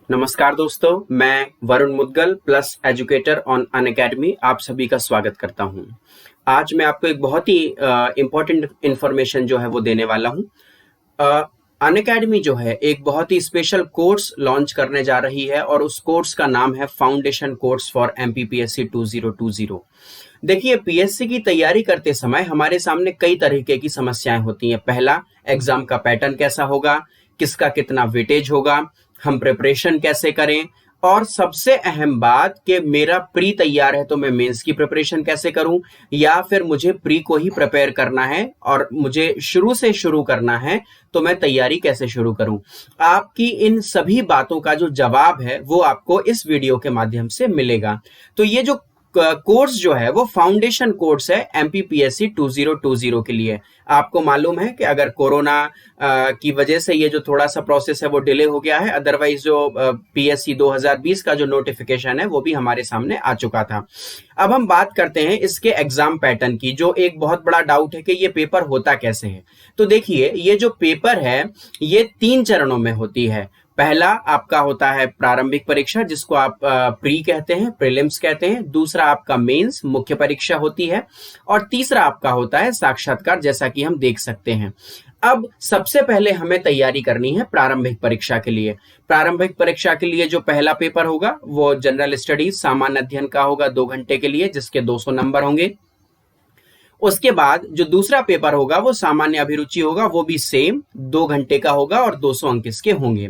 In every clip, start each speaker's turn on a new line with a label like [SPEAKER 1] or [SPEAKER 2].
[SPEAKER 1] नमस्कार दोस्तों, मैं Varun Mudgal plus educator on Unacademy आप सभी का स्वागत करता हूं। आज मैं आपको एक बहुत ही इम्पोर्टेंट इंफॉर्मेशन जो है वो देने वाला हूं। अनअकैडमी जो है एक बहुत ही स्पेशल कोर्स लॉन्च करने जा रही है और उस कोर्स का नाम है फाउंडेशन कोर्स फॉर एमपीपीएससी 2020। देखिए, पीएससी की तैयारी करते समय हमारे सामने कई तरीके की समस्याएं होती हैं। पहला, एग्जाम का पैटर्न कैसा होगा, किसका कितना वेटेज होगा, हम प्रिपरेशन कैसे करें, और सबसे अहम बात कि मेरा प्री तैयार है तो मैं मेंस की प्रिपरेशन कैसे करूं, या फिर मुझे प्री को ही प्रिपेयर करना है और मुझे शुरू से शुरू करना है तो मैं तैयारी कैसे शुरू करूं। आपकी इन सभी बातों का जो जवाब है वो आपको इस वीडियो के माध्यम से मिलेगा। तो ये जो कोर्स जो है वो फाउंडेशन कोर्स है एमपीपीएससी 2020 के लिए। आपको मालूम है कि अगर कोरोना की वजह से ये जो थोड़ा सा प्रोसेस है वो डिले हो गया है, अदरवाइज जो पीएससी 2020 का जो नोटिफिकेशन है वो भी हमारे सामने आ चुका था। अब हम बात करते हैं इसके एग्जाम पैटर्न की। जो एक बहुत बड़ा डाउट है कि ये पेपर होता कैसे है, तो देखिए, ये जो पेपर है ये 3 चरणों में होती है। पहला आपका होता है प्रारंभिक परीक्षा, जिसको आप प्री कहते हैं, प्रीलिम्स कहते हैं। दूसरा आपका मेंस मुख्य परीक्षा होती है, और तीसरा आपका होता है साक्षात्कार, जैसा कि हम देख सकते हैं। अब सबसे पहले हमें तैयारी करनी है प्रारंभिक परीक्षा के लिए। प्रारंभिक परीक्षा के लिए जो पहला पेपर होगा वो जनरल स्टडीज सामान्य अध्ययन का होगा 2 घंटे के लिए, जिसके 200 नंबर होंगे। उसके बाद जो दूसरा पेपर होगा वो सामान्य अभिरुचि होगा, वो भी सेम 2 घंटे का होगा और 200 अंक इसके होंगे।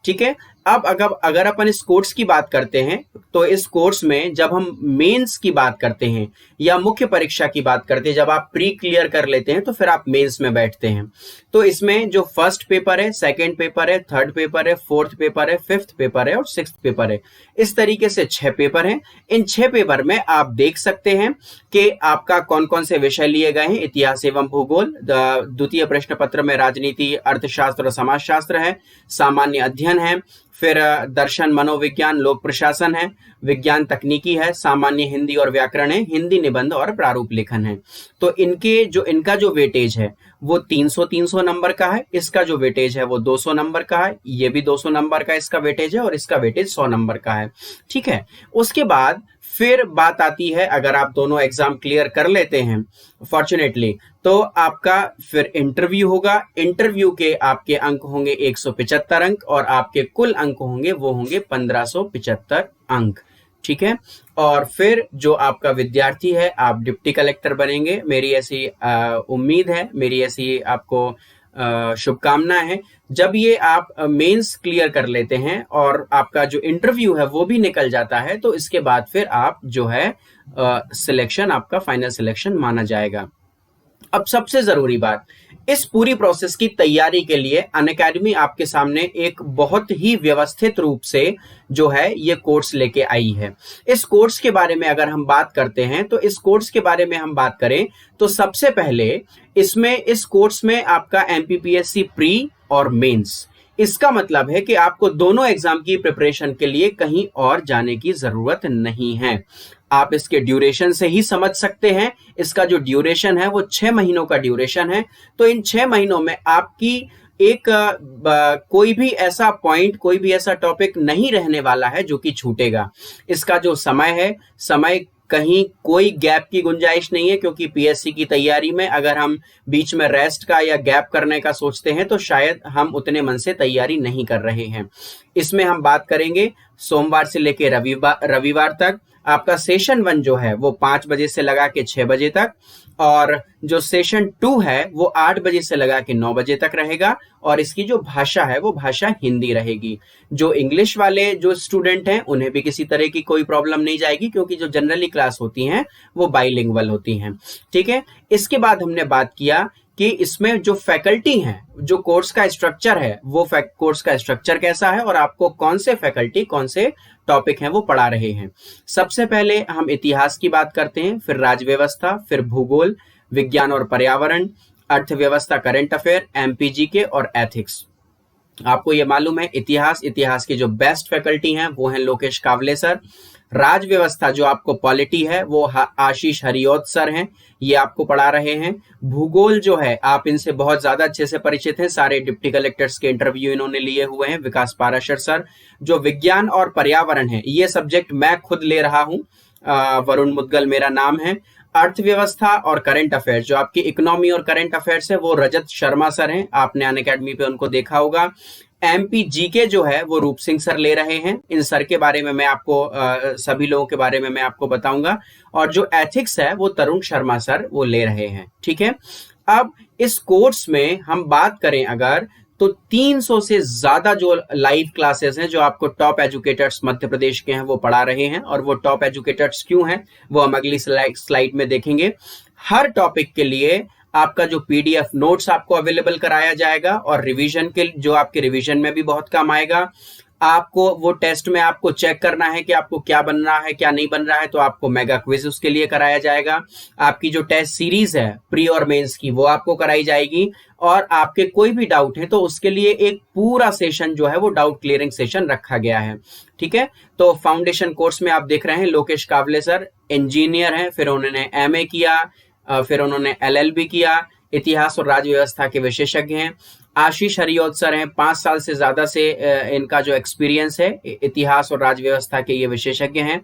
[SPEAKER 1] ठीक है। अब अगर अपन इस कोर्स की बात करते हैं तो इस कोर्स में जब हम मेंस की बात करते हैं या मुख्य परीक्षा की बात करते हैं, जब आप प्री क्लियर कर लेते हैं तो फिर आप मेंस में बैठते हैं। तो इसमें जो फर्स्ट पेपर है, सेकंड पेपर है, थर्ड पेपर है, फोर्थ पेपर है, फिफ्थ पेपर है और सिक्स्थ पेपर है। इस तरीके से 6 पेपर हैं। इन 6 पेपर में आप देख सकते हैं कि आपका कौन कौन से विषय लिए गए हैं। इतिहास एवं भूगोल, द्वितीय प्रश्न पत्र में राजनीति, अर्थशास्त्र और समाजशास्त्र है, सामान्य अध्ययन है, फिर दर्शन, मनोविज्ञान, लोक प्रशासन है, विज्ञान तकनीकी है, सामान्य हिंदी और व्याकरण है, हिंदी निबंध और प्रारूप लेखन है। तो इनका जो वेटेज है वो 300 नंबर का है। इसका जो वेटेज है वो 200 नंबर का है। ये भी 200 नंबर का इसका वेटेज है और इसका वेटेज 100 नंबर का है। ठीक है। उसके बाद फिर बात आती है, अगर आप दोनों एग्जाम क्लियर कर लेते हैं फॉर्चुनेटली, तो आपका फिर इंटरव्यू होगा। इंटरव्यू के आपके अंक होंगे 175 अंक और आपके कुल अंक होंगे वो होंगे 1575 अंक। ठीक है। और फिर जो आपका विद्यार्थी है, आप डिप्टी कलेक्टर बनेंगे। मेरी ऐसी उम्मीद है, मेरी ऐसी आपको शुभकामनाएं हैं। जब ये आप मेंस क्लियर कर लेते हैं और आपका जो इंटरव्यू है वो भी निकल जाता है, तो इसके बाद फिर आप जो है सिलेक्शन, आपका फाइनल सिलेक्शन माना जाएगा। अब सबसे जरूरी बात, इस पूरी प्रोसेस की तैयारी के लिए अनअकैडमी आपके सामने एक बहुत ही व्यवस्थित रूप से जो है ये कोर्स लेके आई है। इस कोर्स के बारे में अगर हम बात करते हैं तो इस कोर्स के बारे में हम बात करें तो सबसे पहले इस कोर्स में आपका एमपीपीएससी प्री और मेंस, इसका मतलब है कि आपको दोनों एग्जाम की प्रिपरेशन के लिए कहीं और जाने की जरूरत नहीं है। आप इसके ड्यूरेशन से ही समझ सकते हैं। इसका जो ड्यूरेशन है वो 6 महीनों का ड्यूरेशन है। तो इन 6 महीनों में आपकी कोई भी ऐसा पॉइंट, कोई भी ऐसा टॉपिक नहीं रहने वाला है जो कि छूटेगा। इसका जो समय है, समय कहीं कोई गैप की गुंजाइश नहीं है, क्योंकि पीएससी की तैयारी में अगर हम बीच में रेस्ट का या गैप करने का सोचते हैं तो शायद हम उतने मन से तैयारी नहीं कर रहे हैं। इसमें हम बात करेंगे सोमवार से लेकर रविवार तक। आपका सेशन 1 जो है वो 5 बजे से लगा के 6 बजे तक, और जो सेशन 2 है वो 8 बजे से लगा के 9 बजे तक रहेगा। और इसकी जो भाषा है वो भाषा हिंदी रहेगी। जो इंग्लिश वाले जो स्टूडेंट हैं उन्हें भी किसी तरह की कोई प्रॉब्लम नहीं जाएगी, क्योंकि जो जनरली क्लास होती हैं वो बाइलिंगुअल होती हैं। ठीक है। इसके बाद हमने बात किया कि इसमें जो फैकल्टी हैं, जो कोर्स का स्ट्रक्चर है, वो कोर्स का स्ट्रक्चर कैसा है और आपको कौन से फैकल्टी, कौन से टॉपिक हैं वो पढ़ा रहे हैं। सबसे पहले हम इतिहास की बात करते हैं, फिर राज्य व्यवस्था, फिर भूगोल, विज्ञान और पर्यावरण, अर्थव्यवस्था, करंट अफेयर, एमपीजी के और एथिक्स। आपको ये मालूम है इतिहास की जो बेस्ट फैकल्टी हैं वो हैं लोकेश कावले सर। राज व्यवस्था जो आपको पॉलिटी है वो आशीष हरिओत सर हैं, ये आपको पढ़ा रहे हैं। भूगोल जो है आप इनसे बहुत ज्यादा अच्छे से परिचित हैं, सारे डिप्टी कलेक्टर्स के इंटरव्यू इन्होंने लिए हुए हैं, विकास पाराशर सर। जो विज्ञान और पर्यावरण है ये सब्जेक्ट मैं खुद ले रहा हूं, वरुण मुदगल मेरा नाम है। अर्थव्यवस्था और करंट अफेयर्स जो आपकी इकोनॉमी और करंट अफेयर्स है वो रजत शर्मा सर हैं, आपने अनअकैडमी पे उनको देखा होगा। एमपी जीके जो है वो रूप सिंह सर ले रहे हैं। इन सर के बारे में मैं आपको सभी लोगों के बारे में मैं आपको बताऊंगा। और जो एथिक्स है वो तरुण शर्मा सर वो ले रहे हैं। ठीक है, अब इस कोर्स में हम बात करें अगर, तो 300 से ज्यादा जो लाइव क्लासेस हैं जो आपको टॉप एजुकेटर्स मध्य प्रदेश के हैं वो पढ़ा रहे हैं। और वो टॉप एजुकेटर्स क्यों हैं वो हम अगली स्लाइड में देखेंगे। हर टॉपिक के लिए आपका जो पीडीएफ नोट्स आपको अवेलेबल कराया जाएगा और रिवीजन के जो आपके रिवीजन में भी बहुत काम आएगा। आपको वो टेस्ट में आपको चेक करना है कि आपको क्या बन रहा है क्या नहीं बन रहा है, तो आपको मेगा क्विज उसके लिए कराया जाएगा। आपकी जो टेस्ट सीरीज है प्री और मेंस की वो आपको कराई जाएगी। और आपके कोई भी डाउट है तो उसके लिए एक पूरा सेशन जो है वो डाउट क्लियरिंग सेशन रखा गया है। ठीक है, तो फाउंडेशन कोर्स में आप देख रहे हैं लोकेश कावले सर इंजीनियर हैं, फिर उन्होंने एमए किया, फिर उन्होंने एलएलबी किया, इतिहास और राज्य व्यवस्था के विशेषज्ञ हैं। आशीष हरिओत सर हैं, 5 साल से ज्यादा से इनका जो एक्सपीरियंस है इतिहास और राज्य व्यवस्था के ये विशेषज्ञ हैं।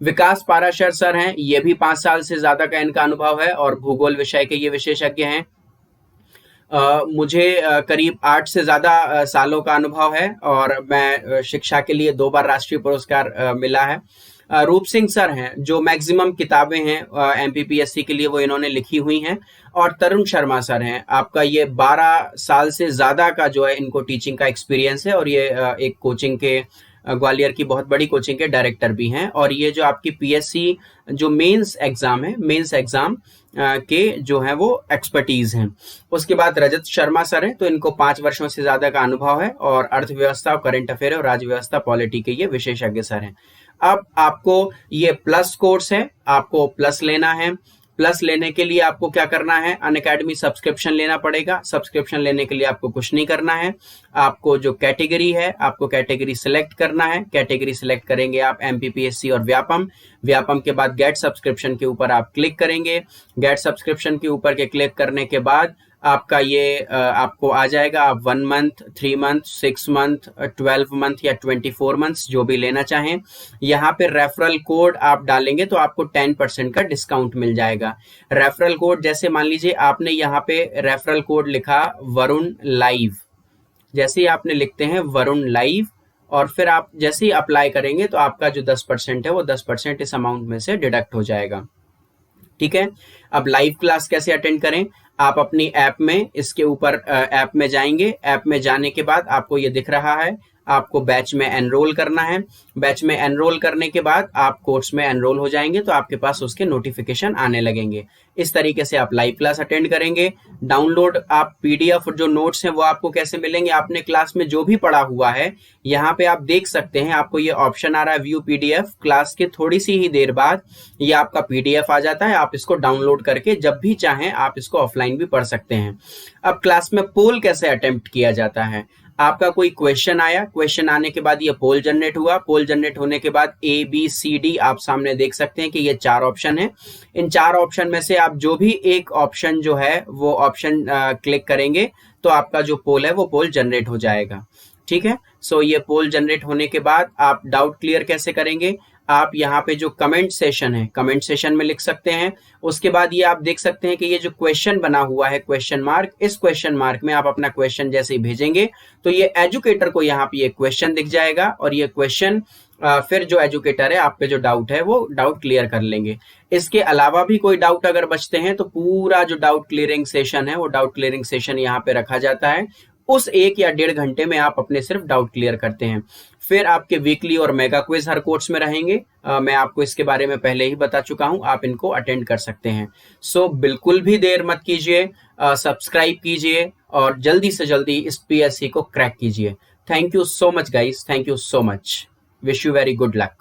[SPEAKER 1] विकास पाराशर सर हैं, ये भी 5 साल से ज्यादा का इनका अनुभव है और भूगोल विषय के ये विशेषज्ञ हैं। मुझे करीब 8 से ज्यादा सालों का अनुभव है और मैं शिक्षा के लिए 2 बार राष्ट्रीय पुरस्कार मिला है। रूप सिंह सर हैं जो मैक्सिमम किताबें हैं एमपीपीएससी के लिए वो इन्होंने लिखी हुई हैं। और तरुण शर्मा सर हैं, आपका ये 12 साल से ज्यादा का जो है इनको टीचिंग का एक्सपीरियंस है और ये एक कोचिंग के ग्वालियर की बहुत बड़ी कोचिंग के डायरेक्टर भी हैं। और ये जो आपकी पीएससी जो मेंस एग्जाम है, मेंस एग्जाम के जो है वो एक्सपर्टीज हैं। उसके बाद रजत शर्मा सर हैं, तो इनको 5 वर्षों से ज्यादा का अनुभव है और अर्थव्यवस्था, करंट अफेयर और राज्य व्यवस्था पॉलिटी के ये विशेषज्ञ सर हैं। अब आपको ये प्लस कोर्स है, आपको प्लस लेना है। प्लस लेने के लिए आपको क्या करना है, अनअकैडमी सब्सक्रिप्शन लेना पड़ेगा। सब्सक्रिप्शन लेने के लिए आपको कुछ नहीं करना है, आपको जो कैटेगरी है आपको कैटेगरी सिलेक्ट करना है। कैटेगरी सिलेक्ट करेंगे आप एमपीपीएससी और व्यापम। व्यापम के बाद गेट सब्सक्रिप्शन के ऊपर आप क्लिक करेंगे। गेट सब्सक्रिप्शन के ऊपर के क्लिक करने के बाद आपका ये आपको आ जाएगा, आप 1 मंथ, 3 मंथ, 6 मंथ, 12 मंथ या 24 मंथ्स जो भी लेना चाहें। यहाँ पे रेफरल कोड आप डालेंगे तो आपको 10% का डिस्काउंट मिल जाएगा। रेफरल कोड जैसे मान लीजिए आपने यहाँ पे रेफरल कोड लिखा वरुण लाइव, जैसे ही आपने लिखते हैं वरुण लाइव और फिर आप जैसे ही अप्लाई करेंगे तो आपका जो 10% है वो 10% इस अमाउंट में से डिडक्ट हो जाएगा। ठीक है, अब लाइव क्लास कैसे अटेंड करें, आप अपनी ऐप में इसके ऊपर ऐप में जाएंगे। ऐप में जाने के बाद आपको ये दिख रहा है, आपको बैच में एनरोल करना है। बैच में एनरोल करने के बाद आप कोर्स में एनरोल हो जाएंगे तो आपके पास उसके नोटिफिकेशन आने लगेंगे। इस तरीके से आप लाइव क्लास अटेंड करेंगे। डाउनलोड आप पीडीएफ जो नोट्स हैं वो आपको कैसे मिलेंगे, आपने क्लास में जो भी पढ़ा हुआ है यहाँ पे आप देख सकते हैं, आपको ये ऑप्शन आ रहा है व्यू पीडीएफ। क्लास के थोड़ी सी ही देर बाद ये आपका पीडीएफ आ जाता है, आप इसको डाउनलोड करके जब भी चाहें आप इसको ऑफलाइन भी पढ़ सकते हैं। अब क्लास में पोल कैसे अटेम्प्ट किया जाता है, आपका कोई क्वेश्चन आया, क्वेश्चन आने के बाद ये पोल जनरेट हुआ। पोल जनरेट होने के बाद ए बी सी डी आप सामने देख सकते हैं कि ये 4 ऑप्शन है। इन 4 ऑप्शन में से आप जो भी एक ऑप्शन जो है वो ऑप्शन क्लिक करेंगे तो आपका जो पोल है वो पोल जनरेट हो जाएगा। ठीक है, सो ये पोल जनरेट होने के बाद आप डाउट क्लियर कैसे करेंगे, आप यहाँ पे जो कमेंट सेशन है कमेंट सेशन में लिख सकते हैं। उसके बाद ये आप देख सकते हैं कि ये जो क्वेश्चन बना हुआ है क्वेश्चन मार्क, इस क्वेश्चन मार्क में आप अपना क्वेश्चन जैसे ही भेजेंगे तो ये एजुकेटर को यहाँ पे ये क्वेश्चन दिख जाएगा और ये क्वेश्चन फिर जो एजुकेटर है आप पे जो डाउट है वो डाउट क्लियर कर लेंगे। इसके अलावा भी कोई डाउट अगर बचते हैं तो पूरा जो डाउट क्लियरिंग सेशन है वो डाउट क्लियरिंग सेशन यहाँ पे रखा जाता है। उस 1 या 1.5 घंटे में आप अपने सिर्फ डाउट क्लियर करते हैं। फिर आपके वीकली और मेगा क्विज हर कोर्स में रहेंगे। मैं आपको इसके बारे में पहले ही बता चुका हूं, आप इनको अटेंड कर सकते हैं। सो बिल्कुल भी देर मत कीजिए, सब्सक्राइब कीजिए और जल्दी से जल्दी इस पीएससी को क्रैक कीजिए। Thank you so much guys, thank you so much, wish you very good luck.